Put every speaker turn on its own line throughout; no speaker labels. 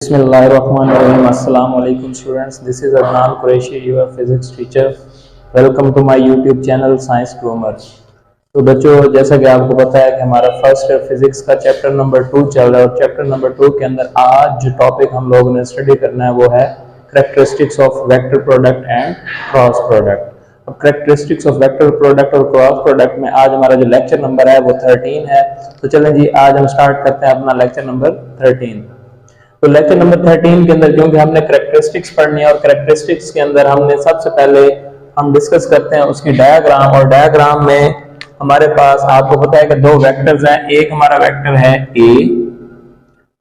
Bismillahirrahmanirrahim. Assalamu alaikum students. This is Adnan Qureshi, your physics teacher. Welcome to my YouTube channel Science Groomer. तो बच्चों, जैसा कि आपको पता है कि हमारा फर्स्ट फिजिक्स का चैप्टर नंबर 2 चल रहा है और चैप्टर नंबर 2 के अंदर आज जो टॉपिक हम लोगों ने स्टडी करना है वो है characteristics of vector product and cross product. अब कैरेक्टरिस्टिक्स ऑफ वेक्टर प्रोडक्ट और क्रॉस प्रोडक्ट में आज हमारा जो लेक्चर नंबर है वो 13 है। तो चलें जी, आज हम स्टार्ट करते हैं अपना लेक्चर नंबर 13। तो लेक्चर नंबर 13 के अंदर क्योंकि हमने कैरेक्टरिस्टिक्स पढ़नी है और कैरेक्टरिस्टिक्स के अंदर हमने सबसे पहले हम डिस्कस करते हैं उसकी डायग्राम। और डायग्राम में हमारे पास आपको पता है कि दो वेक्टर्स हैं, एक हमारा वेक्टर है A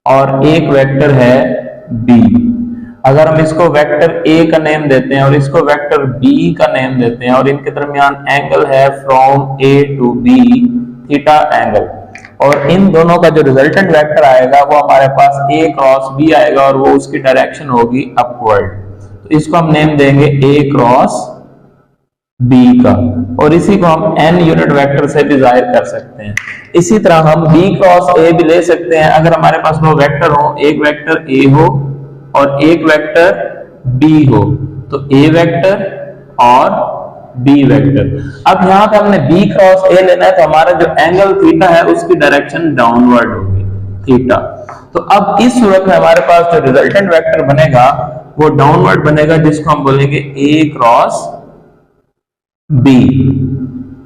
और एक वेक्टर है B। अगर हम इसको वेक्टर A का नेम देते हैं और इसको वेक्टर B का नेम देते हैं और इनके दरमियान एंगल है from A to B theta angle, और इन दोनों का जो रिजल्टेंट वेक्टर आएगा वो हमारे पास A क्रॉस B आएगा और वो उसकी डायरेक्शन होगी अपवर्ड। तो इसको हम नेम देंगे A क्रॉस B का, और इसी को हम n यूनिट वेक्टर से भी जाहिर कर सकते हैं। इसी तरह हम B क्रॉस A भी ले सकते हैं। अगर हमारे पास दो वेक्टर हो, एक वेक्टर A हो और एक वेक्टर B हो, तो A वेक्टर और B वेक्टर। अब यहाँ पे हमने B क्रॉस A लेना है, तो हमारा जो एंगल थीटा है उसकी डायरेक्शन डाउनवर्ड होगी थीटा। तो अब इस सूरत में हमारे पास जो रिजल्टेंट वेक्टर बनेगा वो डाउनवर्ड बनेगा, जिसको हम बोलेंगे A क्रॉस B।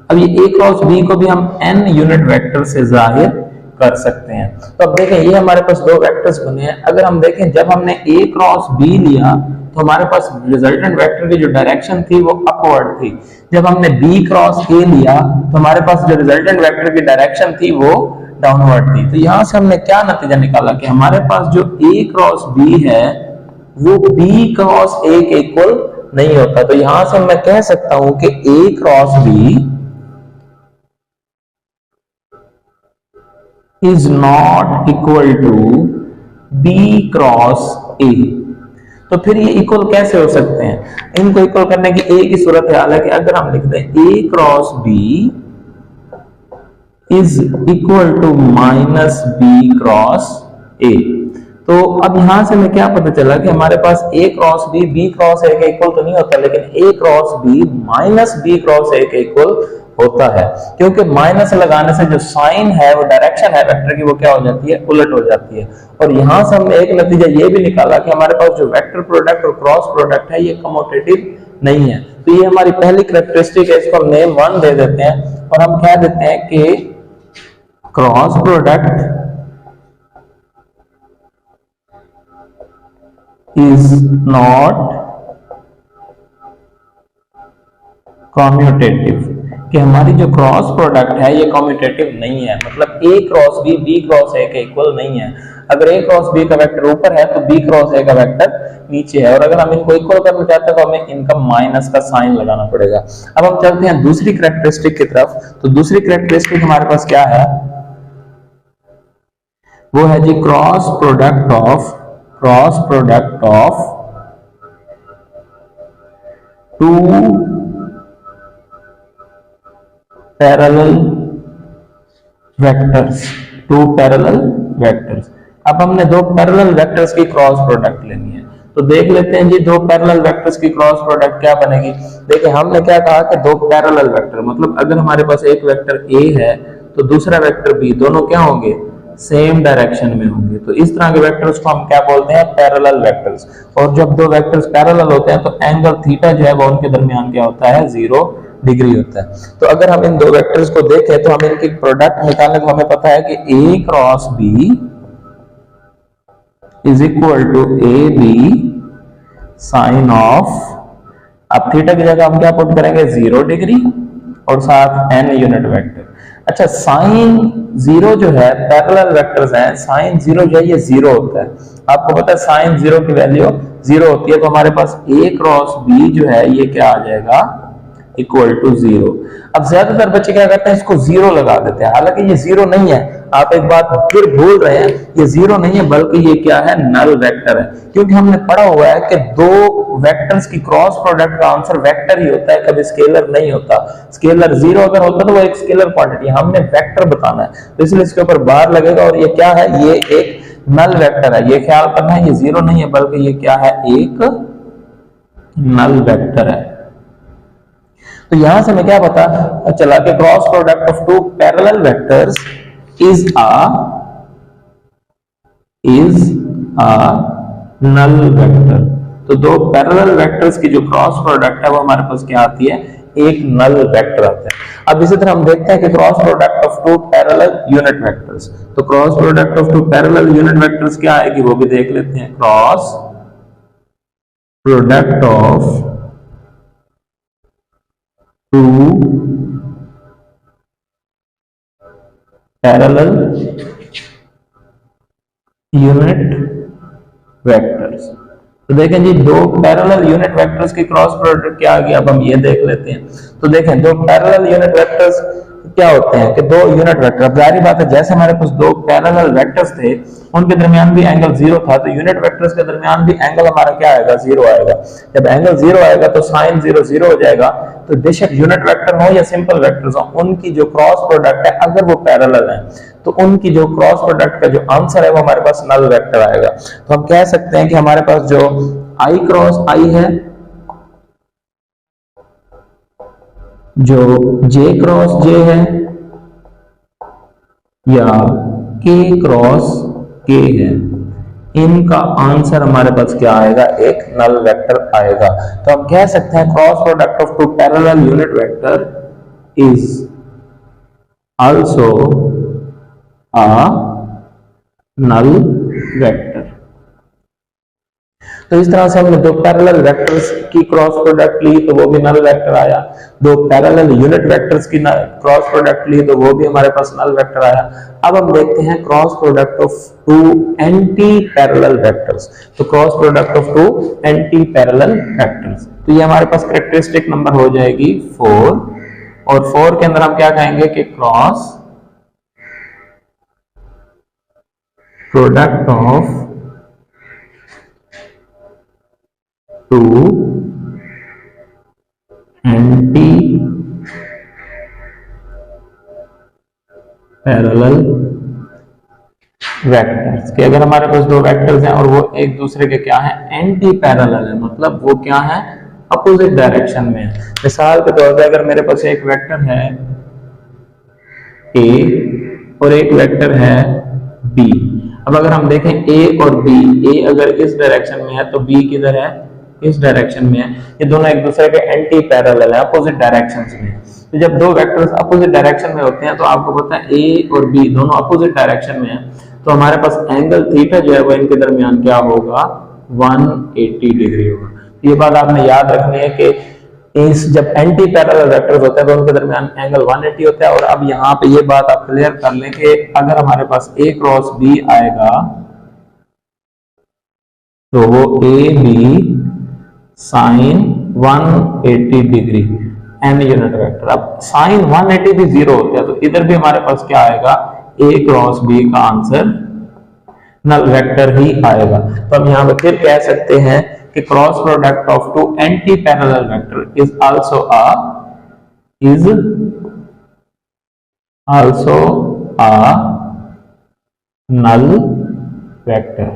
अब ये A क्रॉस B को भी हम n यूनिट वेक्टर से जाहिर कर सकते हैं। तो अब देखें, ये हमारे पास दो वेक्टर्स बने हैं। अगर हम देखें, जब हमने A क्रॉस B लिया तो हमारे पास रिजल्टेंट वेक्टर की जो डायरेक्शन थी वो अपवर्ड थी। जब हमने B क्रॉस A लिया तो हमारे पास जो रिजल्टेंट वेक्टर की डायरेक्शन थी वो डाउनवर्ड थी। तो यहां से हमने क्या नतीजा निकाला कि हमारे पास जो A क्रॉस B है वो B क्रॉस A के इक्वल नहीं होता। तो यहां से मैं कह सकता हूं कि A cross B is not equal to B cross A। तो फिर ये इक्वल कैसे हो सकते हैं? इनको इक्वल करने की एक ही सूरत है कि अगर हम लिखते हैं A cross B is equal to minus B cross A। तो अब यहां से हमें क्या पता चला कि हमारे पास A cross B cross A के इक्वल तो नहीं होता, लेकिन A cross B minus B cross A के इक्वल होता है, क्योंकि माइनस लगाने से जो साइन है वो डायरेक्शन है वेक्टर की वो क्या हो जाती है, उलट हो जाती है। और यहां से हमने एक नतीजा ये भी निकाला कि हमारे पास जो वेक्टर प्रोडक्ट और क्रॉस प्रोडक्ट है ये कम्यूटेटिव नहीं है। तो ये हमारी पहली कैरेक्टरिस्टिक है, इसको हम नेम 1 दे देते हैं और हम क्या देते हैं कि cross product is not commutative, कि हमारी जो क्रॉस प्रोडक्ट है ये कम्यूटेटिव नहीं है। मतलब A cross B cross A के इक्वल नहीं है। अगर A क्रॉस B का वेक्टर ऊपर है तो B क्रॉस A का वेक्टर नीचे है, और अगर हम इनको इक्वल करना चाहते हैं तो हमें इनका माइनस का साइन लगाना पड़ेगा। अब हम चलते हैं दूसरी कैरेक्टरिस्टिक की तरफ। तो दूसरी कैरेक्टरिस्टिक हमारे पास क्या है, वो है जी cross product of two parallel vectors. अब हमने दो पैरेलल वेक्टर्स की क्रॉस प्रोडक्ट लेनी है। तो देख लेते हैं जी, दो पैरेलल वेक्टर्स की क्रॉस प्रोडक्ट क्या बनेगी। देखिए, हमने क्या कहा कि दो पैरेलल वेक्टर, मतलब अगर हमारे पास एक वेक्टर A है तो दूसरा वेक्टर B, दोनों क्या होंगे, सेम डायरेक्शन में होंगे। तो इस तरह के वेक्टर्स को हम क्या बोलते हैं, पैरेलल वेक्टर्स। और जब दो वेक्टर्स पैरेलल होते हैं तो एंगल थीटा जो है वो उनके दरमियान क्या होता है, 0 डिग्री होता है। तो अगर हम इन दो वेक्टर्स को देखें तो हम इनकी प्रोडक्ट निकालने को हमें पता है कि A cross B is equal to AB sine of, अब थीटा की जगह हम क्या पुट करेंगे, 0 डिग्री और साथ n यूनिट वेक्टर। अच्छा, साइन 0 जो है, पैरेलल वेक्टर्स हैं, साइन 0 जो है ये 0 होता है। आपको पता है साइन 0 की वैल्यू 0 होती है। तो हमारे पास A क्रॉस B जो है ये क्या आ जाएगा, इक्वल टू 0। अब ज्यादातर बच्चे क्या करते हैं, इसको 0 लगा देते हैं, हालांकि ये 0 नहीं है। आप एक बात फिर भूल रहे हैं, ये 0 नहीं है बल्कि ये क्या है, नल वेक्टर है। क्योंकि हमने पढ़ा हुआ है कि दो वेक्टर्स की क्रॉस प्रोडक्ट का आंसर वेक्टर ही होता है, कभी स्केलर नहीं होता। स्केलर 0 अगर होता तो वो एक स्केलर क्वांटिटी, हमने वेक्टर बताना है, तो इसलिए इसके ऊपर बार लगेगा। और ये क्या है, ये एक नल वेक्टर है, ये ख्याल करना है, ये जीरो नहीं है बल्कि ये क्या है, एक नल वेक्टर है। तो यहां से हमें क्या पता चला कि cross product of two parallel vectors is a null vector. तो दो पैरेलल वेक्टर्स की जो क्रॉस प्रोडक्ट है वो हमारे पास क्या आती है, एक नल वेक्टर आता है। अब इसी तरह हम देखते हैं कि cross product of two parallel unit vectors, तो cross product of two parallel unit vectors क्या आएगी वो भी देख लेते हैं। Cross product of two parallel unit vectors. तो देखें जी, दो पैरेलल यूनिट वेक्टर्स की क्रॉस प्रोडक्ट क्या आ गया, अब हम ये देख लेते हैं। तो देखें दो पैरेलल यूनिट वेक्टर्स क्या होते हैं कि दो यूनिट वेक्टर, अब जाहिर बात है जैसे हमारे पास दो पैरेलल वेक्टर्स थे उनके दरमियान भी एंगल जीरो था, तो यूनिट वेक्टर्स के दरमियान भी एंगल हमारा क्या आएगा, जीरो आएगा। जब एंगल जीरो आएगा तो साइन जीरो जीरो हो जाएगा। तो बेशक यूनिट वेक्टर हो या सिंपल वेक्टर्स हो, उनकी जो क्रॉस प्रोडक्ट है अगर वो पैरेलल है तो उनकी जो क्रॉस प्रोडक्ट का जो आंसर है वो हमारे पास नल वेक्टर आएगा। तो हम कह सकते हैं कि हमारे पास जो आई क्रॉस आई है, जो जे क्रॉस जे है या के क्रॉस के है, इनका आंसर हमारे पास क्या आएगा, एक नल वेक्टर आएगा। तो हम कह सकते हैं cross product of two parallel unit vector is also a null vector. तो इस तरह से हमने दो पैरेलल वेक्टर्स की क्रॉस प्रोडक्ट ली तो वो भी नल वेक्टर आया, दो पैरेलल यूनिट वेक्टर्स की क्रॉस प्रोडक्ट ली तो वो भी हमारे पास नल वेक्टर आया। अब हम देखते हैं cross product of two anti parallel vectors. तो cross product of two anti parallel vectors, तो ये हमारे पास कैरेक्टरिस्टिक नंबर हो जाएगी 4, और 4 के अंदर हम क्या कहेंगे कि cross product of two anti parallel vectors कि अगर हमारे पास दो वेक्टर्स हैं और वो एक दूसरे के क्या है, एंटी पैरेलल है, मतलब वो क्या है, अपोजिट डायरेक्शन में है। मिसाल के तौर पे अगर मेरे पास एक वेक्टर है ए और एक वेक्टर है बी, अब अगर हम देखें ए और बी, ए अगर इस डायरेक्शन में है तो बी किधर है, इस डायरेक्शन में है, ये दोनों एक दूसरे के एंटी पैरेलल है, अपोजिट डायरेक्शंस में। तो जब दो वेक्टर्स अपोजिट डायरेक्शन में होते हैं तो आपको पता है ए और बी दोनों अपोजिट डायरेक्शन में है, तो हमारे पास एंगल थीटा जो है वो इनके दरमियान क्या होगा, 180 डिग्री होगा। ये बात आपने याद रखनी है कि इस जब एंटी पैरेलल वेक्टर्स होते हैं तो उनके दरमियान एंगल 180 होता है। और अब यहाँ पे ये बात आप क्लियर कर लें कि अगर हमारे पास ए क्रॉस बी आएगा तो वो A B sine 180 degree n unit vector. अब साइन 180 भी जीरो होता है तो इधर भी हमारे पास क्या आएगा, ए क्रॉस बी का आंसर नल वेक्टर ही आएगा। तो हम यहाँ पे फिर कह सकते हैं कि cross product of two anti parallel vector is also a null vector.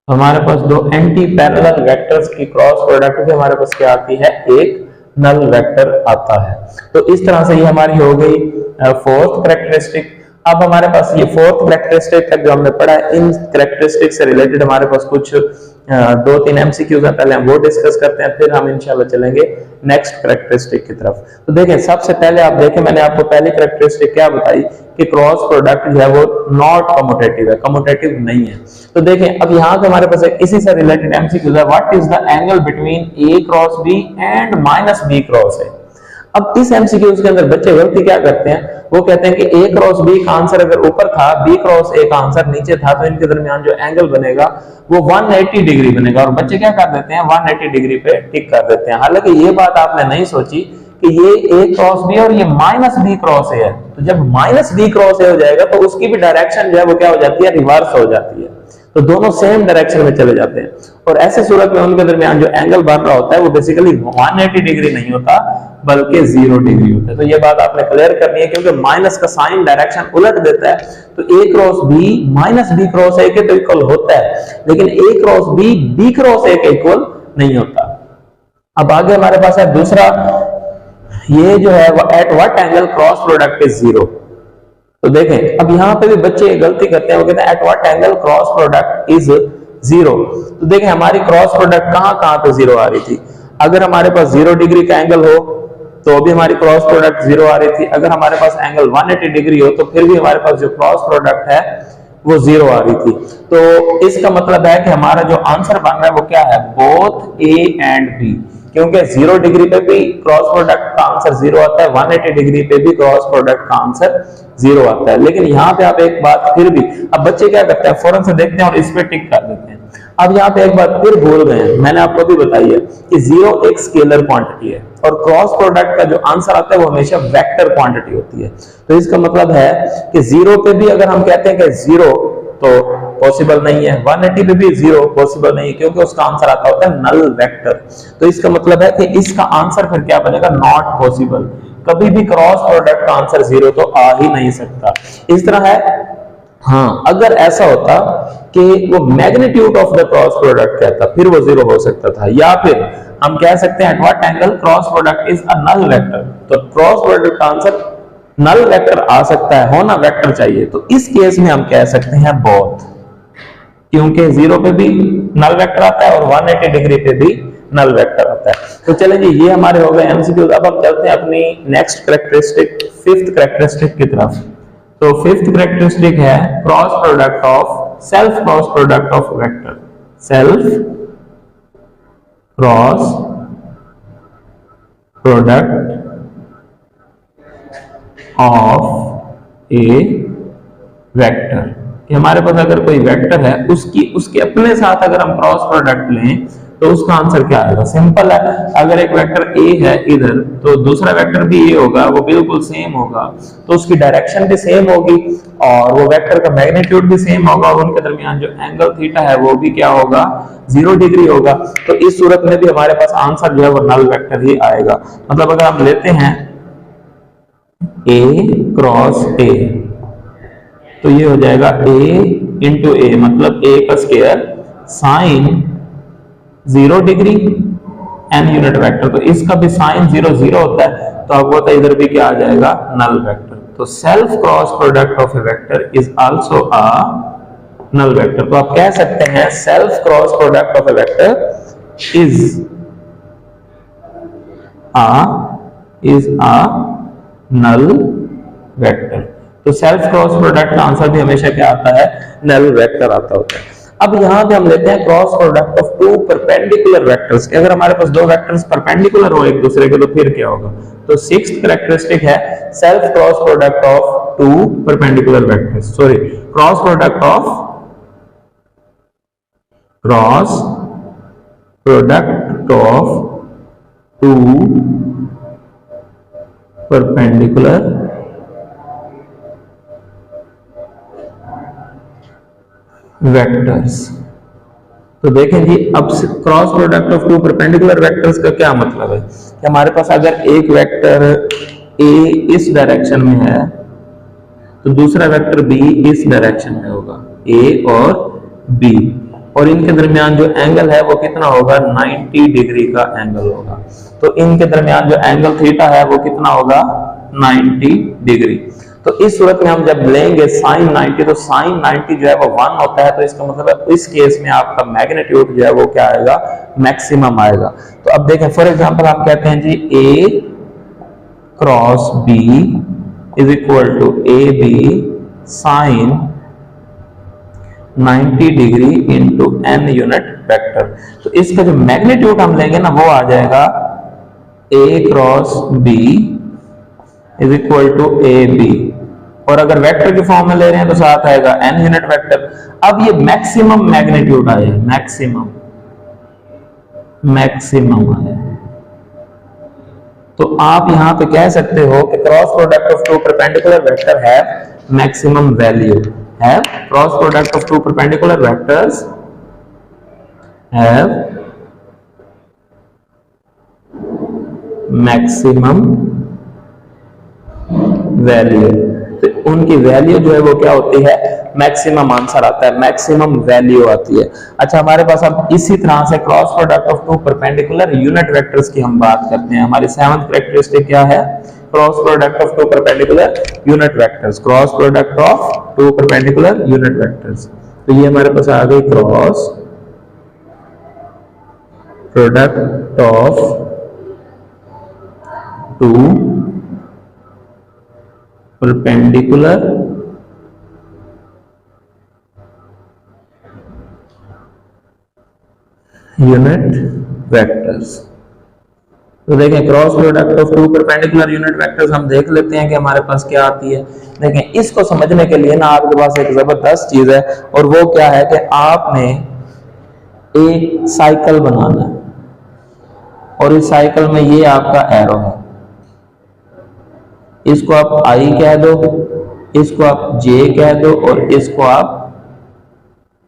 हमारे पास दो एंटी पैरेलल वेक्टर्स की क्रॉस प्रोडक्ट भी हमारे पास क्या आती है, एक नल वेक्टर आता है। तो इस तरह से ये हमारी हो गई फोर्थ कैरेक्टरिस्टिक। अब हमारे पास ये फोर्थ कैरेक्टरिस्टिक तक जो हमने पढ़ा है, इन कैरेक्टरिस्टिक से रिलेटेड हमारे पास कुछ 2-3 एमसीक्यूज हैं, पहले हम वो डिस्कस करते हैं, फिर हम इंशाल्लाह चलेंगे नेक्स्ट कैरेक्टरिस्टिक की तरफ। तो देखें सबसे पहले आप देखें, मैंने आपको पहली कैरेक्टरिस्टिक क्या बताई कि क्रॉस प्रोडक्ट जो है वो नॉट कम्यूटेटिव है, कम्यूटेटिव नहीं है। तो देखें अब यहाँ पे हमारे पास इसी से रिलेटेड एमसीक्यूज है, what is the angle between A cross B and minus B cross A. अब इस एमसीक्यूज के अंदर बच्चे गलती क्या करते हैं, वो कहते हैं कि ए क्रॉस बी का आंसर अगर ऊपर था, बी क्रॉस ए का आंसर नीचे था, तो इनके दरमियान जो एंगल बनेगा वो 180 डिग्री बनेगा। और बच्चे क्या कर देते हैं, 180 डिग्री पे टिक कर देते हैं। हालांकि ये बात आपने नहीं सोची कि ये ए क्रॉस बी और ये माइनस बी क्रॉस ए है, तो जब माइनस बी क्रॉस ए हो जाएगा तो उसकी भी डायरेक्शन जो है वो क्या हो जाती है, रिवर्स हो जाती है। तो दोनों सेम डायरेक्शन में चले जाते हैं, और ऐसे सूरत में उनके दरमियान जो एंगल बन रहा होता है वो बेसिकली 180 डिग्री नहीं होता बल्कि 0 डिग्री होता है। तो ये बात आपने क्लियर करनी है, क्योंकि माइनस का साइन डायरेक्शन उलट देता है, तो a cross b minus b cross a के तो इक्वल होता है, लेकिन a cross b cross a के इक्वल नहीं होता। अब आगे हमारे पास है दूसरा, ये जो है वो eight what angle cross product is 0। तो देखें अब यहां पे भी बच्चे गलती करते हैं, वो कहते हैं at what angle cross product is 0। तो देखें हमारी क्रॉस प्रोडक्ट कहां पे 0 आ रही थी। अगर हमारे पास 0 डिग्री का एंगल हो तो भी हमारी क्रॉस प्रोडक्ट 0 आ रही थी, अगर हमारे पास एंगल 180 डिग्री हो तो फिर भी हमारे पास जो क्रॉस प्रोडक्ट है वो 0 आ रही थी। तो इसका मतलब है कि हमारा जो आंसर बन रहा है वो क्या है, बोथ ए एंड बी, क्योंकि 0 डिग्री पे भी क्रॉस प्रोडक्ट का आंसर 0 आता है, 180 डिग्री पे भी क्रॉस प्रोडक्ट का आंसर 0 आता है। लेकिन यहाँ पे आप एक बात फिर भी, अब बच्चे क्या करते हैं फौरन से देखते हैं और इस पे टिक कर देते हैं। अब यहाँ पे एक बात फिर भूल गए हैं, मैंने आपको भी बताई है कि 0 एक स्केलर क्वांटिटी है और क्रॉस प्रोडक्ट का जो आंसर आता है वो हमेशा वेक्टर क्वांटिटी होती है। तो इसका मतलब है कि 0 पे भी अगर हम कहते हैं कि 0 तो पॉसिबल नहीं है, 180 पे भी 0 पॉसिबल नहीं है, क्योंकि उसका आंसर आता होता है नल वेक्टर। तो इसका मतलब है कि इसका आंसर फिर क्या बनेगा, नॉट पॉसिबल। कभी भी क्रॉस प्रोडक्ट का आंसर 0 तो आ ही नहीं सकता। इस तरह है, हाँ अगर ऐसा होता कि वो magnitude of the cross product कहता फिर वो 0 हो सकता था, या फिर हम कह सकते हैं at what angle cross product is a null vector. तो क्रॉस प्रोडक्ट का आंसर नल वेक्टर आ सकता है, होना वेक्टर चाहिए। तो इस केस में हम कह सकते हैं बोथ, क्योंकि 0 पे भी नल वेक्टर आता है और 180 डिग्री पे भी नल वेक्टर आता है। तो चलें जी, ये हमारे हो गए एमसीक्यूज। अब हम चलते हैं अपनी नेक्स्ट कैरेक्टरिस्टिक, फिफ्थ कैरेक्टरिस्टिक की तरफ। तो फिफ्थ कैरेक्टरिस्टिक है cross product of, self cross product of vector. Self cross product of a vector, कि हमारे पास अगर कोई वेक्टर है उसके अपने साथ अगर हम क्रॉस प्रोडक्ट लें तो उसका आंसर क्या आएगा। सिंपल है, अगर एक वेक्टर ए है इधर तो दूसरा वेक्टर भी ए होगा, वो बिल्कुल सेम होगा, तो उसकी डायरेक्शन भी सेम होगी और वो वेक्टर का मैग्नीट्यूड भी सेम होगा और उनके दरमियान जो एंगल थीटा है वो भी क्या होगा, 0 डिग्री होगा। तो इस सूरत में भी हमारे पास आंसर जो है वो नल वेक्टर ही आएगा। मतलब अगर हम लेते हैं ए क्रॉस ए तो ये हो जाएगा ए इंटू ए, मतलब ए का square sine 0 degree n unit vector. तो इसका भी साइन 0 0 होता है, तो अब होता है इधर भी क्या आ जाएगा, नल वेक्टर। तो self cross product of a vector is also a null vector. तो आप कह सकते हैं self cross product of a vector is a null vector. तो सेल्फ क्रॉस प्रोडक्ट का आंसर भी हमेशा क्या आता है, नल वेक्टर आता होता है। अब यहां पे हम लेते हैं cross product of two perpendicular vectors. अगर हमारे पास दो वेक्टर्स परपेंडिकुलर हो एक दूसरे के तो फिर क्या होगा। तो सिक्स्थ कैरेक्टरिस्टिक है self cross product of two perpendicular vectors, sorry cross product of two perpendicular vectors. तो देखें जी, अब cross product of two perpendicular vectors का क्या मतलब है कि हमारे पास अगर एक वेक्टर ए इस डायरेक्शन में है तो दूसरा वेक्टर बी इस डायरेक्शन में होगा, ए और बी, और इनके दरमियान जो एंगल है वो कितना होगा, 90 डिग्री का एंगल होगा। तो इनके दरमियान जो एंगल थीटा है वो कितना होगा, 90 डिग्री। तो इस सूरत में हम जब लेंगे साइन 90, तो साइन 90 जो है वो 1 होता है। तो इसका मतलब है इस केस में आपका मैग्नीट्यूड जो है वो क्या आएगा, मैक्सिमम आएगा। तो अब देखें फॉर एग्जांपल हम कहते हैं जी A cross B is equal to A B sine 90 degree into N unit vector. तो इसका जो मैग्नीट्यूड हम लेंगे ना वो आ जाएगा A cross B is equal to A B, और अगर वेक्टर के फॉर्म में ले रहे हैं तो साथ आएगा एन यूनिट वेक्टर। अब ये मैक्सिमम मैग्नीट्यूड आया, मैक्सिमम आया। तो आप यहां पे कह सकते हो कि cross product of two perpendicular vector है maximum value, have cross product of two perpendicular vectors have maximum value। तो उनकी वैल्यू जो है वो क्या होती है, मैक्सिमम आंसर आता है, मैक्सिमम वैल्यू आती है। अच्छा, हमारे पास अब इसी तरह से cross product of two perpendicular unit vectors की हम बात करते हैं। हमारी सेवंथ कैरेक्टरिस्टिक क्या है, cross product of two perpendicular unit vectors, cross product of two perpendicular unit vectors. तो ये हमारे पास आ गई cross product of two perpendicular unit vectors. तो देखें cross product of two perpendicular unit vectors हम देख लेते हैं कि हमारे पास क्या आती है। देखें, इसको समझने के लिए ना आपके पास एक जबरदस्त चीज है, और वो क्या है कि आपने एक साइकिल बनाना है, और इस साइकिल में ये आपका एरो है, इसको आप आई कह दो, इसको आप जे कह दो, और इसको आप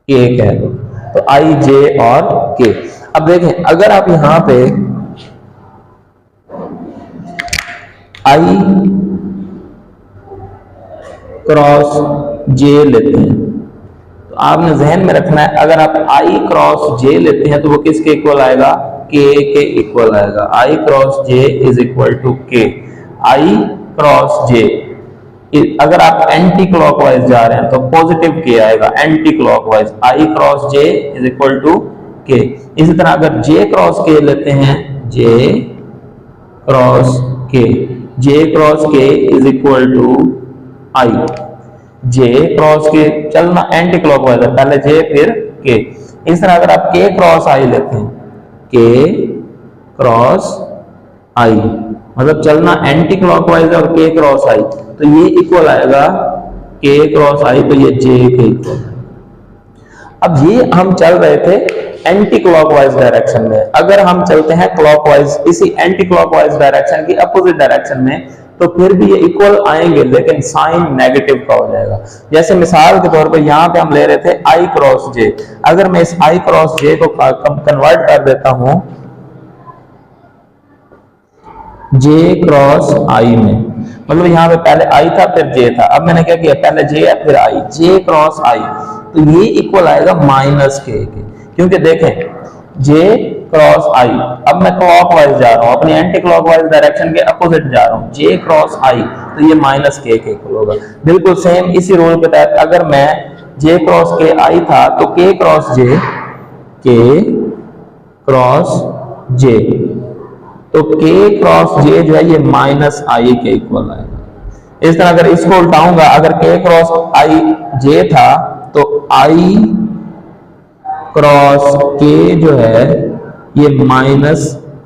के कह दो। तो आई, जे और के। अब देखें, अगर आप यहां पे आई क्रॉस जे लेते हैं, तो आपने जहन में रखना है, अगर आप आई क्रॉस जे लेते हैं तो वो किसके इक्वल आएगा, के इक्वल आएगा। I cross J is equal to K. I cross जे, अगर आप एंटी क्लॉकवाइज जा रहे हैं तो पॉजिटिव के आएगा, anticlockwise I cross J is equal to K. इसी तरह अगर जे क्रॉस के लेते हैं, J cross K, J cross K is equal to I. J cross K चलना एंटी क्लॉकवाइज है, पहले जे फिर के। इस तरह अगर आप के क्रॉस आई लेते हैं, के क्रॉस आई मतलब चलना एंटी क्लॉकवाइज है, और के क्रॉस आई, तो ये इक्वल आएगा के क्रॉस आई, तो ये जे के इक्वल। अब ये हम चल रहे थे एंटी क्लॉकवाइज डायरेक्शन में, अगर हम चलते हैं क्लॉकवाइज, इसी एंटी क्लॉकवाइज डायरेक्शन की अपोजिट डायरेक्शन में, तो फिर भी ये इक्वल आएंगे, लेकिन साइन नेगेटिव का हो जाएगा। जैसे मिसाल के तौर पर यहां पे हम ले रहे थे आई क्रॉस जे, अगर मैं इस आई क्रॉस जे को कन्वर्ट कर देता हूं जे क्रॉस आई में, मतलब यहां पे पहले आई था फिर जे था, अब मैंने क्या किया, पहले जे है फिर आई, जे क्रॉस आई, तो ये इक्वल आएगा माइनस के, क्योंकि देखें जे क्रॉस आई, अब मैं क्लॉकवाइज जा रहा हूं, अपनी एंटी क्लॉकवाइज डायरेक्शन के अपोजिट जा रहा हूं, जे क्रॉस आई, तो ये माइनस के इक्वल होगा। बिल्कुल सेम इसी रूल के तहत अगर मैं जे क्रॉस के आई था तो के क्रॉस जे, के क्रॉस जे, तो के क्रॉस जे जो है ये माइनस आई के इक्वल आएगा। इस तरह अगर इसको उल्टाऊंगा, अगर के क्रॉस आई जे था तो आई क्रॉस के जो है ये माइनस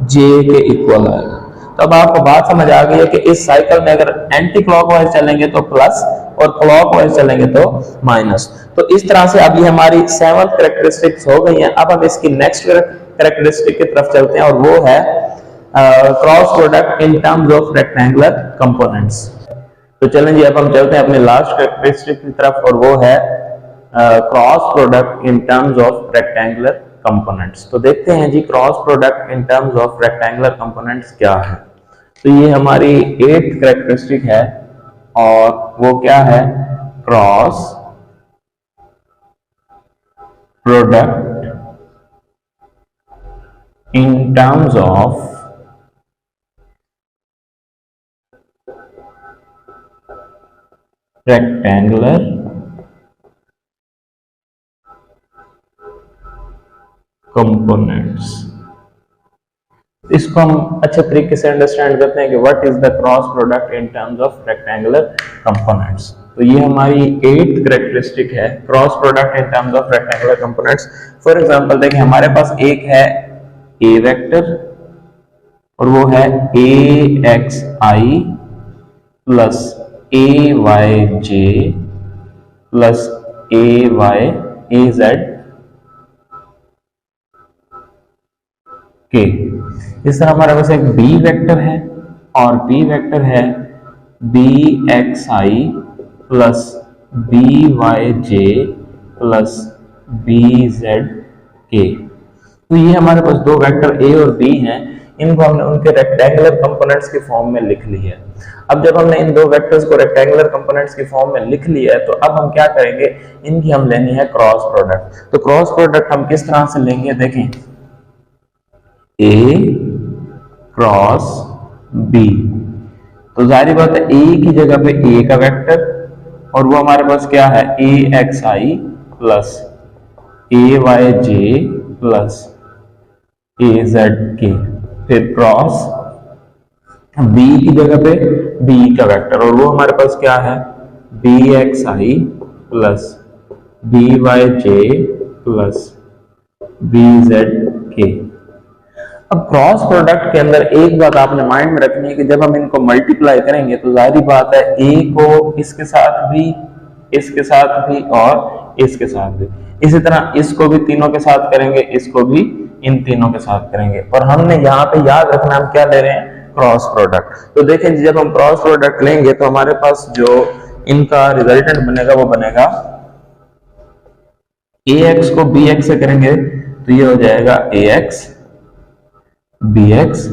जे के इक्वल आएगा। तो अब आपको बात समझ आ गई है कि इस साइकिल में अगर एंटी क्लॉकवाइज चलेंगे तो प्लस, और क्लॉकवाइज चलेंगे तो माइनस। तो इस तरह से अब ये हमारी 7th कैरेक्टरिस्टिक्स हो गई हैं। अब हम इसकी नेक्स्ट कैरेक्टरिस्टिक की तरफ चलते हैं, और वो है cross product in terms of rectangular components. तो चलें जी, अब हम चलते हैं अपने लास्ट कैरेक्टरिस्टिक की तरफ, और वो है cross product in terms of rectangular components. तो देखते हैं जी cross product in terms of rectangular components क्या है। तो ये हमारी 8th कैरेक्टरिस्टिक है, और वो क्या है, cross product in terms of rectangular components. इसको हम अच्छे तरीके से अंडरस्टैंड करते हैं कि what is the cross product in terms of rectangular components. तो ये हमारी 8th कैरेक्टरिस्टिक है, cross product in terms of rectangular components. For example देखिए, हमारे पास एक है ए वेक्टर, और वो है ए x I plus A Y J plus A Y A Z के। इस तरह हमारे पास एक बी वेक्टर है, और बी वेक्टर है बी एक्स आई प्लस बी वाई जे प्लस बी जेड के। तो ये हमारे पास दो वेक्टर ए और बी हैं, इनको हमने उनके रेक्टेंगुलर कंपोनेंट्स की फॉर्म में लिख लिया है। अब जब हमने इन दो वेक्टर्स को रेक्टेंगुलर कंपोनेंट्स की फॉर्म में लिख लिया है, तो अब हम क्या करेंगे, इनकी हम लेनी है क्रॉस प्रोडक्ट। तो क्रॉस प्रोडक्ट हम किस तरह से लेंगे, देखें, ए क्रॉस बी, तो जाहिर बात है ए की जगह पे ए का वेक्टर, और वो हमारे पास क्या है, ए x I plus A Y J plus A Z के, फिर क्रॉस बी की जगह पे बी का वेक्टर, और वो हमारे पास क्या है, बी एक्स आई प्लस बी वाई जे प्लस बी जेड के। अब क्रॉस प्रोडक्ट के अंदर एक बात आपने माइंड में रखनी है कि जब हम इनको मल्टीप्लाई करेंगे तो जाहिर बात है ए को इसके साथ भी, इसके साथ भी और इसके साथ भी, इसी तरह इसको भी तीनों के साथ करेंगे, इसको भी इन तीनों के साथ करेंगे। और हमने यहाँ पे याद रखना हम क्या ले रहे हैं, क्रॉस प्रोडक्ट। तो देखें जब हम क्रॉस प्रोडक्ट लेंगे तो हमारे पास जो इनका रिजल्टेंट बनेगा वो बनेगा, ए एक्स को बी एक्स से करेंगे तो ये हो जाएगा ए एक्स बी एक्स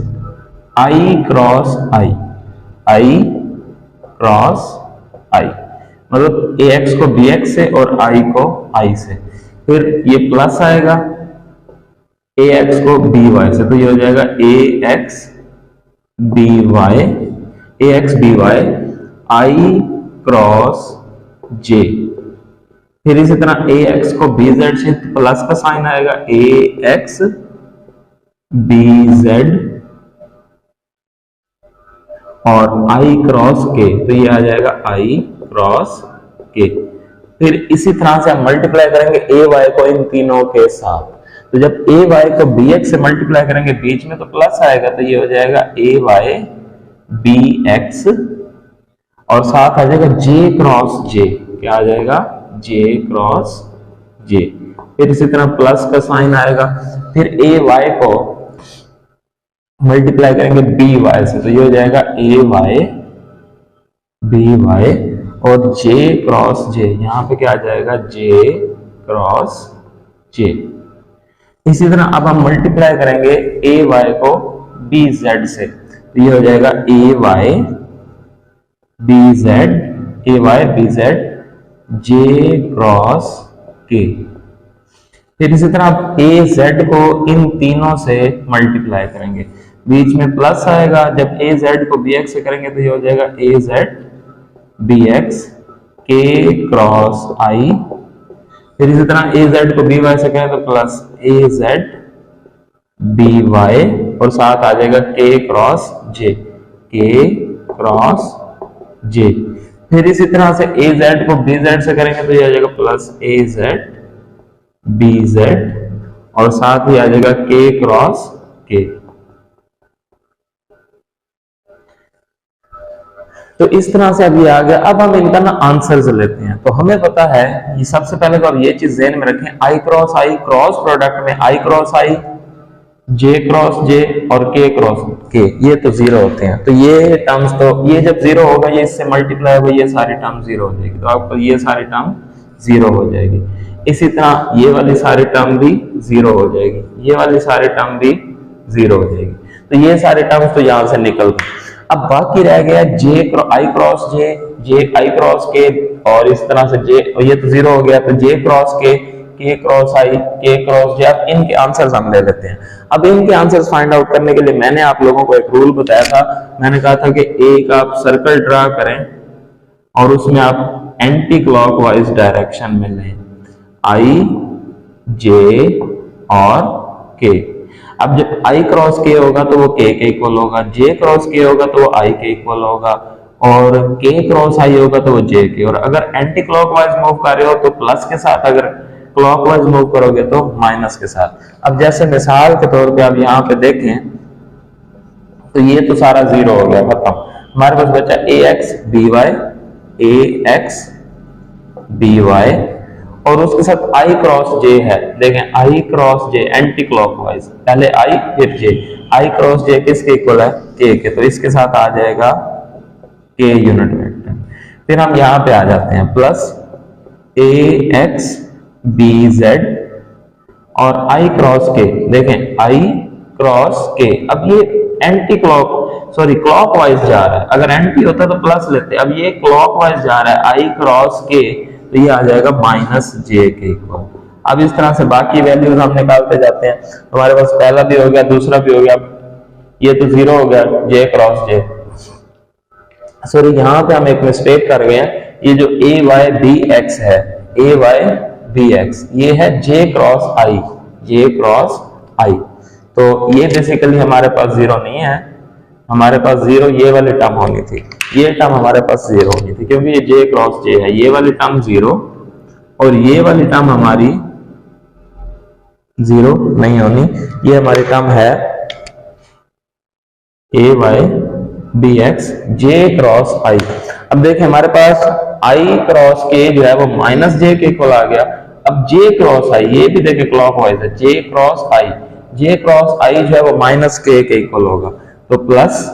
आई क्रॉस आई, आई क्रॉस आई, मतलब ए एक्स को बी एक्स से और आई को आई से, फिर ये प्लस आएगा ए एक्स को बी वाई से, तो ये हो जाएगा ए एक्स बी वाई, ए एक्स बी वाई आई क्रॉस जे, फिर इसी तरह ए एक्स को बी जेड से प्लस का साइन आएगा ए एक्स बी जेड और आई क्रॉस के, तो ये आ जाएगा आई क्रॉस के। फिर इसी तरह से हम मल्टीप्लाई करेंगे ए वाई को इन तीनों के साथ, तो जब ए वाई को बी एक्स से मल्टीप्लाई करेंगे बीच में तो प्लस आएगा, तो ये हो जाएगा ए वाई बी एक्स और साथ आ जाएगा जे क्रॉस जे, क्या आ जाएगा, जे क्रॉस जे, फिर इसी तरह प्लस का साइन आएगा, फिर ए वाई को मल्टीप्लाई करेंगे बी वाई से, तो ये हो जाएगा ए वाई बी वाई और जे क्रॉस जे, यहां पे क्या आ जाएगा, जे क्रॉस जे। इसी तरह अब हम मल्टीप्लाई करेंगे ए वाई को बी जेड से, तो ये हो जाएगा ए वाई बी जेड, ए Y B Z J cross के। फिर इसी तरह आप ए जेड को इन तीनों से मल्टीप्लाई करेंगे, बीच में प्लस आएगा, जब ए जेड को बी एक्स से करेंगे तो ये हो जाएगा ए जेड बी एक्स के क्रॉस आई, फिर इसी तरह ए जेड को बी वाई से करें तो plus A Z B Y और साथ आ जाएगा के क्रॉस जे, के क्रॉस जे। फिर इसी तरह से ए जेड को बी जेड से करेंगे तो ये आ जाएगा plus A Z B Z और साथ ही आ जाएगा के क्रॉस के। तो इस तरह से अब ये आ गया। अब हम इनका ना आंसर्स लेते हैं। तो हमें पता है, ये सबसे पहले तो अब ये चीज ध्यान में रखें, आई क्रॉस प्रोडक्ट में आई क्रॉस आई, जे क्रॉस जे और के क्रॉस के, ये तो जीरो होते हैं। तो ये टर्म्स, तो ये जब जीरो होगा ये इससे मल्टीप्लाई होगा, ये सारी टर्म जीरो हो जाएगी, तो आपको ये सारी टर्म जीरो हो जाएगी। इसी तरह ये वाली सारी टर्म भी जीरो हो जाएगी, ये वाली सारी टर्म भी जीरो हो जाएगी। तो ये सारे टर्म्स तो यहां से निकल गए। अब बाकी रह गया आई क्रॉस जे आई क्रॉस के और इस तरह से जे, और ये तो जीरो हो गया, तो जे क्रॉस के क्रॉस आई, के क्रॉस जे। अब इनके आंसर्स हम ले लेते हैं। अब इनके आंसर्स फाइंड आउट करने के लिए मैंने आप लोगों को एक रूल बताया था। मैंने कहा था कि एक आप सर्कल ड्रा करें और उसमें आप एंटी क्लॉकवाइज डायरेक्शन में लें, आई जे और के। अब जब आई क्रॉस के होगा तो वो के इक्वल होगा, जे क्रॉस के होगा तो वो आई के इक्वल होगा, और के क्रॉस आई होगा तो वो जे के। और अगर एंटी क्लॉकवाइज मूव कर रहे हो तो प्लस के साथ, अगर क्लॉकवाइज मूव करोगे तो माइनस के साथ। अब जैसे मिसाल के तौर पे आप यहाँ पे देखें तो ये तो सारा जीरो हो गया, खत्म। हमारे पास बचा ए एक्स बी वाई, ए एक्स बी वाई और उसके साथ आई क्रॉस जे है। देखें आई क्रॉस जे एंटी क्लॉकवाइज, पहले आई फिर जे। आई क्रॉस जे किसके इक्वल है, के के, तो इसके साथ आ जाएगा के यूनिट वेक्टर। फिर हम यहाँ पे आ जाते हैं प्लस ए एक्स बी जेड और आई क्रॉस के, देखें आई क्रॉस के। अब ये एंटी क्लॉकवाइज जा रहा है, अगर एंटी होता तो प्लस लेते, अब ये क्लॉकवाइज जा रहा है आई क्रॉस के, तो ये आ जाएगा माइनस जे के इक्वल। अब इस तरह से बाकी वैल्यूज हम निकालते जाते हैं। हमारे पास पहला भी हो गया, दूसरा भी हो गया, ये तो 0 हो गया जे क्रॉस जे। सॉरी, यहाँ पे हम एक मिस्टेक कर गए हैं, ये जो ए वाई बी एक्स है, ए वाई बी एक्स, ये है जे क्रॉस आई, जे क्रॉस आई। तो ये बेसिकली हमारे पास 0 नहीं है, हमारे पास 0 ये वाली टर्म होनी थी, ये टर्म हमारे पास 0 होनी थी, क्योंकि ये जे क्रॉस जे है, ये वाली टर्म 0 और ये वाली टर्म हमारी 0 नहीं होनी, ये हमारी टर्म है ए वाई बी एक्स जे क्रॉस आई। अब देखें हमारे पास आई क्रॉस के जो है वो माइनस जे के इक्वल आ गया। अब जे क्रॉस आई, ये भी देखें क्लॉकवाइज है, जे क्रॉस आई, जे क्रॉस आई जो है वो माइनस के इक्वल होगा, तो प्लस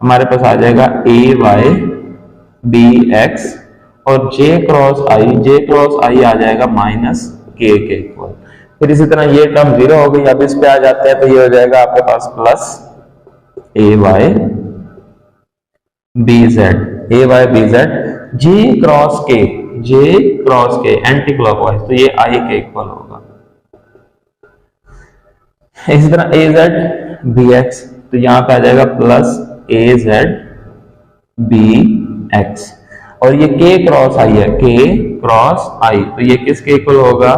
हमारे पास आ जाएगा ए वाई बी एक्स और जे क्रॉस आई आ जाएगा माइनस के इक्वल। फिर इसी तरह ये टर्म 0 हो गई। अब इस पे आ जाते हैं तो ये हो जाएगा आपके पास plus A Y B Z, A Y B Z J cross के एंटी क्लॉकवाइज, तो ये आई के इक्वल होगा। इसी तरह ए जेड बी एक्स, तो यहां पे आ जाएगा plus A Z B x और ये के क्रॉस आई है, के क्रॉस आई, तो ये किसके इक्वल होगा,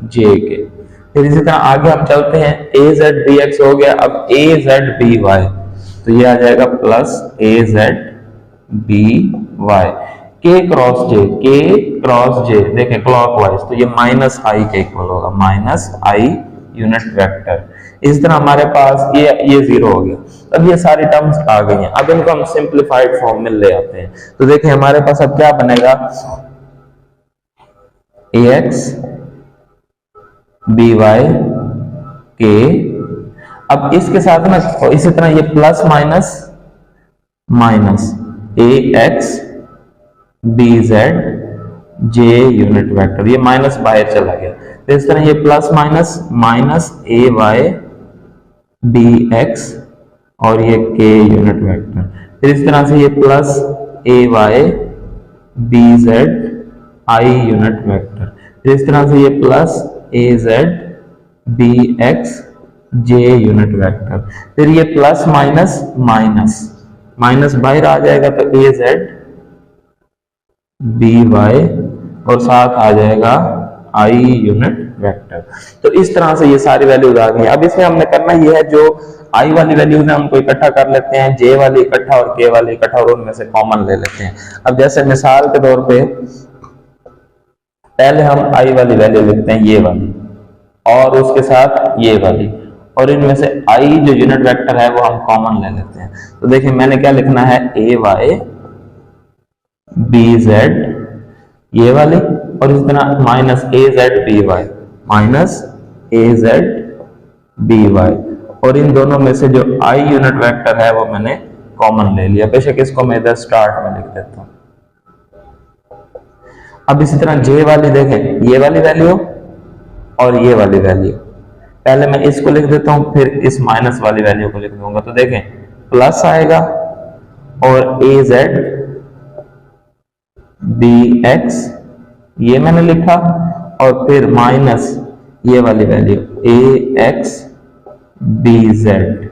जे के। फिर इसी तरह आगे हम चलते हैं, ए जेड बी एक्स हो गया, अब ए जेड बी वाई, तो ये आ जाएगा plus A Z B Y, के क्रॉस जे देखें क्लॉकवाइज, तो ये माइनस आई के इक्वल होगा, माइनस आई यूनिट वेक्टर। इस तरह हमारे पास ये 0 हो गया। अब ये सारी टर्म्स आ गई हैं, अब इनको हम सिंप्लीफाइड फॉर्म में ले आते हैं। तो देखिए हमारे पास अब क्या बनेगा, ए एक्स बी वाई के, अब इसके साथ में इसी तरह ये प्लस माइनस माइनस ए x B Z J unit vector, ये माइनस बाहर चला गया, तो इस तरह ये प्लस माइनस माइनस ए वाई बी एक्स और ये के यूनिट वेक्टर। फिर इस तरह से ये plus A Y B Z I unit vector. फिर इस तरह से ये plus A Z B X J unit vector. फिर ये प्लस माइनस माइनस माइनस बाहर आ जाएगा, तो ए जेड बी वाई और साथ आ जाएगा आई यूनिट वेक्टर। तो इस तरह से ये सारी वैल्यूज आ गई। अब इसमें हमने करना ये है, जो आई वाली वैल्यूज है उनको इकट्ठा कर लेते हैं, जे वाली इकट्ठा और के वाली इकट्ठा, और उनमें से कॉमन ले लेते हैं। अब जैसे मिसाल के तौर पे पहले हम आई वाली वैल्यू लिखते हैं, ये वाली, और उसके साथ ये वाली, और इनमें से आई जो यूनिट वेक्टर है वो हम कॉमन ले लेते हैं। तो देखिए मैंने क्या लिखना है, ए वाई बी जेड ये वाली, और इस तरह माइनस ए जेड बी वाई, माइनस ए जेड बी वाई, और इन दोनों में से जो आई यूनिट वेक्टर है वो मैंने कॉमन ले लिया। बेशक इसको मैं इधर स्टार्ट में लिख देता हूं। अब इसी तरह जे वाली देखें, ये वाली वैल्यू और ये वाली वैल्यू, पहले मैं इसको लिख देता हूं, फिर इस माइनस वाली वैल्यू को लिख दूंगा। तो देखें प्लस आएगा और ए जेड बी एक्स ये मैंने लिखा, और फिर माइनस ये वाली वैल्यू ए एक्स बी जेड,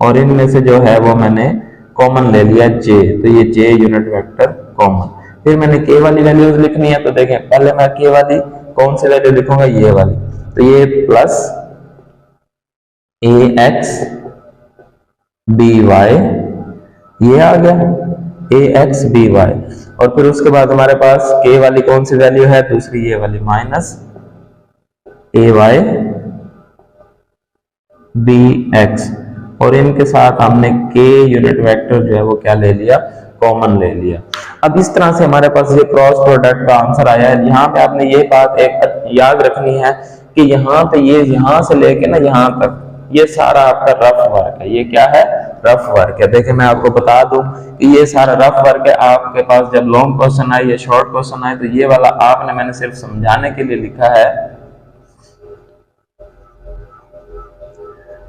और इनमें से जो है वो मैंने कॉमन ले लिया जे, तो ये जे यूनिट वेक्टर कॉमन। फिर मैंने के वाली वैल्यूज लिखनी है, तो देखें पहले मैं के वाली कौन सी वैल्यू लिखूंगा, ये वाली, तो ये प्लस ए एक्स बी वाई ये आ गया, ए एक्स बी वाई, और फिर उसके बाद हमारे पास के वाली कौन सी वैल्यू है, दूसरी ये वाली, माइनस ए वाई बी एक्स, और इनके साथ हमने के यूनिट वेक्टर जो है वो क्या ले लिया, कॉमन ले लिया। अब इस तरह से हमारे पास ये क्रॉस प्रोडक्ट का आंसर आया है। यहाँ पे आपने ये बात एक याद रखनी है कि यहाँ पे ये यहाँ से लेके ना यहाँ तक ये सारा आपका रफ वर्क है, ये क्या है, रफ वर्क है। देखिए मैं आपको बता दूं कि ये सारा रफ वर्क है। आपके पास जब लॉन्ग क्वेश्चन आए या शॉर्ट क्वेश्चन आए तो ये वाला आपने मैंने सिर्फ समझाने के लिए लिखा है,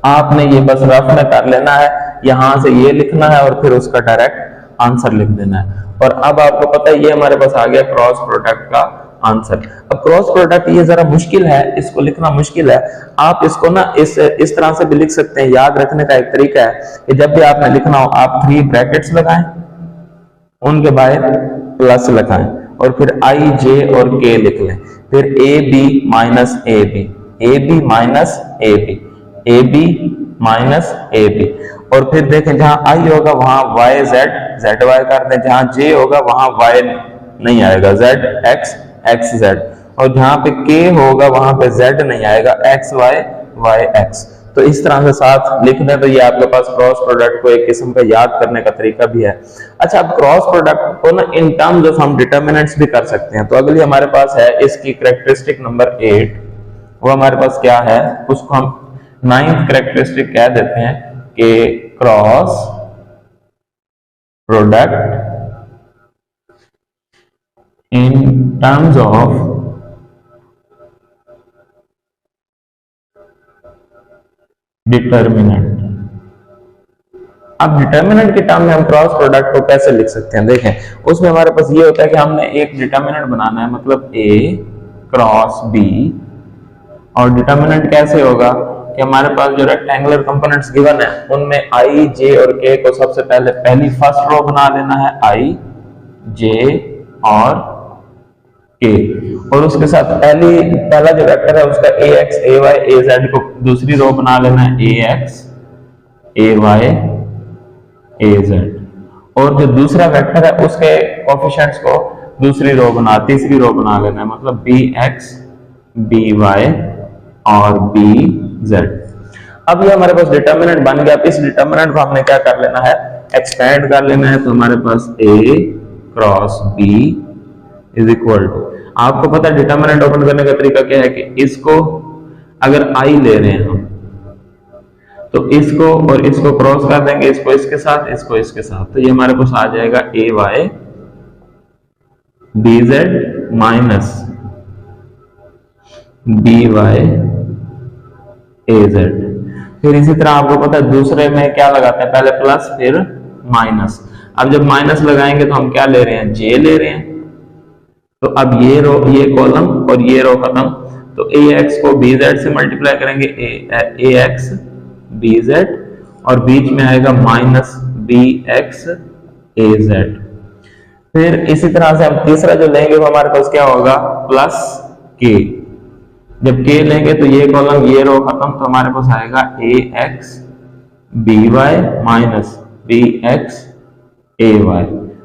आपने ये बस रफ में कर लेना है, यहां से ये लिखना है और फिर उसका डायरेक्ट आंसर लिख देना है। और अब आपको पता है ये हमारे पास आ गया क्रॉस प्रोडक्ट का आंसर। अब क्रॉस प्रोडक्ट ये जरा मुश्किल है, इसको लिखना मुश्किल है। आप इसको ना इस तरह से भी लिख सकते हैं। याद रखने का एक तरीका है कि जब भी आपने लिखना हो आप 3 ब्रैकेट्स लगाएं, उनके बाहर प्लस लगाएं और फिर आई जे और के लिख लें, फिर A B minus A B, A B minus A B, A B minus A B. और फिर देखें जहां आई होगा वहां वाई जेड, जेड वाई कर दें, जहां जे होगा वहां वाई नहीं आएगा, जेड एक्स एक्स जेड, और जहां पे के होगा वहां पे जेड नहीं आएगा, एक्स वाई वाई एक्स। तो इस तरह से साथ लिख दें तो ये आपके पास क्रॉस प्रोडक्ट को एक किस्म का याद करने का तरीका भी है। अच्छा, अब क्रॉस प्रोडक्ट को ना इन टर्म्स ऑफ हम डिटर्मिनेंट्स भी कर सकते हैं। तो अगली हमारे पास है इसकी कैरेक्टरिस्टिक नंबर 8, वो हमारे पास क्या है, उसको हम 9th कैरेक्टरिस्टिक कह देते हैं कि cross product in terms of determinant. अब डिटर्मिनेंट के टर्म में हम क्रॉस प्रोडक्ट को कैसे लिख सकते हैं, देखें उसमें हमारे पास ये होता है कि हमने एक डिटर्मिनेंट बनाना है, मतलब a क्रॉस b, और डिटर्मिनेंट कैसे होगा कि हमारे पास जो रेक्टेंगुलर कंपोनेंट्स गिवन है उनमें i j और k को सबसे पहले पहली फर्स्ट रो बना लेना है, i j और k, और उसके साथ पहला जो वेक्टर है उसका ax ay az को दूसरी रो बना लेना है, ax ay az, और जो दूसरा वेक्टर है उसके कोएफिशिएंट्स को तीसरी रो बना लेना है, मतलब bx by और bz। अब ये हमारे पास डिटर्मिनेंट बन गया। अब इस डिटर्मिनेंट को हमने क्या कर लेना है, एक्सपेंड कर लेना है। तो हमारे पास a cross b is equal to, आपको पता है डिटर्मिनेंट ओपन करने का तरीका क्या है कि इसको अगर i ले रहे हैं हम तो इसको और इसको क्रॉस कर देंगे, इसको इसके साथ, इसको इसके साथ, तो ये हमारे पास आ जाएगा ay bz minus by az। फिर इसी तरह आपको पता है दूसरे में क्या लगाते हैं, पहले प्लस फिर माइनस। अब जब माइनस लगाएंगे तो हम क्या ले रहे हैं, j ले रहे हैं। तो अब ये रो, ये कॉलम और ये रो खत्म, तो ax को bz से मल्टीप्लाई करेंगे, ax bz, और बीच में आएगा माइनस bx az। फिर इसी तरह से हम तीसरा जो लेंगे वो हमारे पास क्या होगा, प्लस k। जब k लेंगे तो ये कॉलम ये रो खत्म, तो हमारे पास आएगा ax by minus bx ay।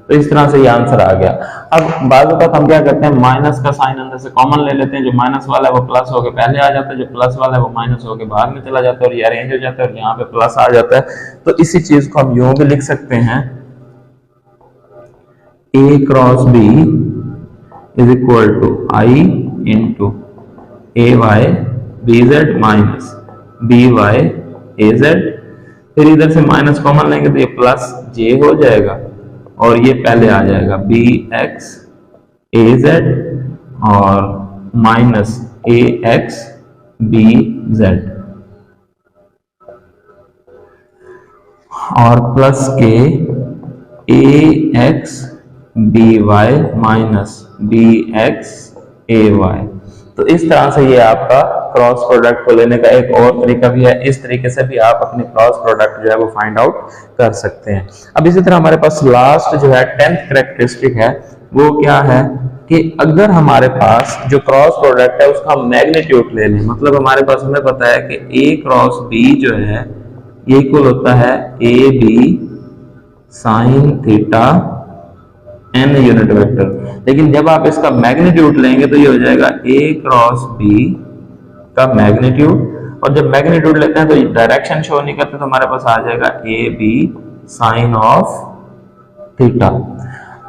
तो इस तरह से ये आंसर आ गया। अब बाजू तक हम क्या करते हैं, माइनस का साइन अंदर से कॉमन ले लेते हैं, जो माइनस वाला है वो प्लस होके पहले आ जाता है, जो प्लस वाला है वो माइनस होके बाद में चला जाता है, और ये अरेंज हो जाता है और यहाँ पे प्लस आ जाता है। तो इसी चीज को हम यूं भी लिख सकते हैं, a cross b is equal to i into ay bz minus by az। फिर इधर से माइनस कॉमन लेंगे तो ये प्लस j हो जाएगा, और ये पहले आ जाएगा bx az और माइनस ax bz, और प्लस के ax by minus bx ay। तो इस तरह से ये आपका क्रॉस प्रोडक्ट को लेने का एक और तरीका भी है। इस तरीके से भी आप अपने क्रॉस प्रोडक्ट जो है वो फाइंड आउट कर सकते हैं। अब इसी तरह हमारे पास लास्ट जो है 10th कैरेक्टरिस्टिक है, वो क्या है कि अगर हमारे पास जो क्रॉस प्रोडक्ट है उसका मैग्नीट्यूड ले लें, मतलब हमारे पास हमें पता है कि a क्रॉस b जो है ये इक्वल होता है ab sine theta n unit vector. लेकिन जब आप इसका मैग्नीट्यूड लेंगे तो ये हो जाएगा a क्रॉस b का मैग्नीट्यूड, और जब मैग्नीट्यूड लेते हैं तो डायरेक्शन शो नहीं करते, तो हमारे पास आ जाएगा A B sine of theta.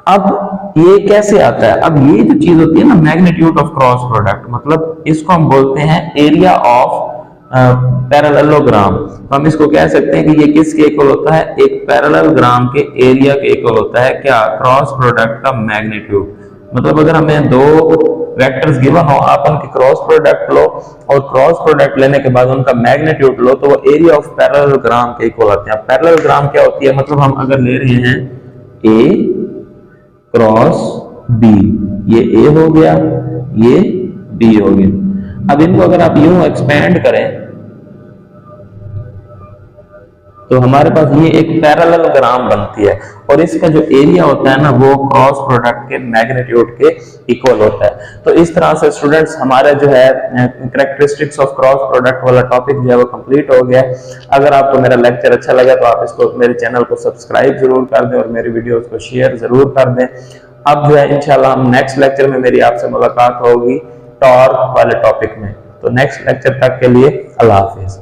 अब ये कैसे आता है, अब ये जो चीज होती है ना मैग्नीट्यूड ऑफ क्रॉस प्रोडक्ट, मतलब इसको हम बोलते हैं एरिया ऑफ पैरेललोग्राम, तो हम इसको कह सकते हैं कि ये किसके इक्वल होता है, एक पैरेललोग्राम के एरिया के इक्वल होता है क्या, क्रॉस प्रोडक्ट का मैग्नीट्यूड। मतलब अगर हमें दो वेक्टर्स गिवन हो, आप उनकी क्रॉस प्रोडक्ट लो और क्रॉस प्रोडक्ट लेने के बाद उनका मैग्नीट्यूड लो, तो वो एरिया ऑफ पैरेललोग्राम के इक्वल आते हैं। पैरेललोग्राम क्या होती है, मतलब हम अगर ले रहे हैं ए क्रॉस बी, ये ए हो गया, ये बी हो गया। अब इनको अगर आप यूं एक्सपेंड करें तो हमारे पास ये एक पैरेललोग्राम बनती है और इसका जो एरिया होता है ना वो क्रॉस प्रोडक्ट के मैग्नीट्यूड के इक्वल होता है। तो इस तरह से स्टूडेंट्स हमारा जो है कैरेक्टरिस्टिक्स ऑफ क्रॉस प्रोडक्ट वाला टॉपिक जो है वो कंप्लीट हो गया। अगर आपको मेरा लेक्चर अच्छा लगा तो आप इसको मेरे चैनल को सब्सक्राइब जरूर कर दें और मेरी वीडियोस को शेयर जरूर कर दें। अब जो है इंशाल्लाह हम नेक्स्ट लेक्चर में मेरी आपसे मुलाकात होगी टॉर्क वाले टॉपिक में। तो नेक्स्ट लेक्चर तक के लिए अल्लाह हाफिज।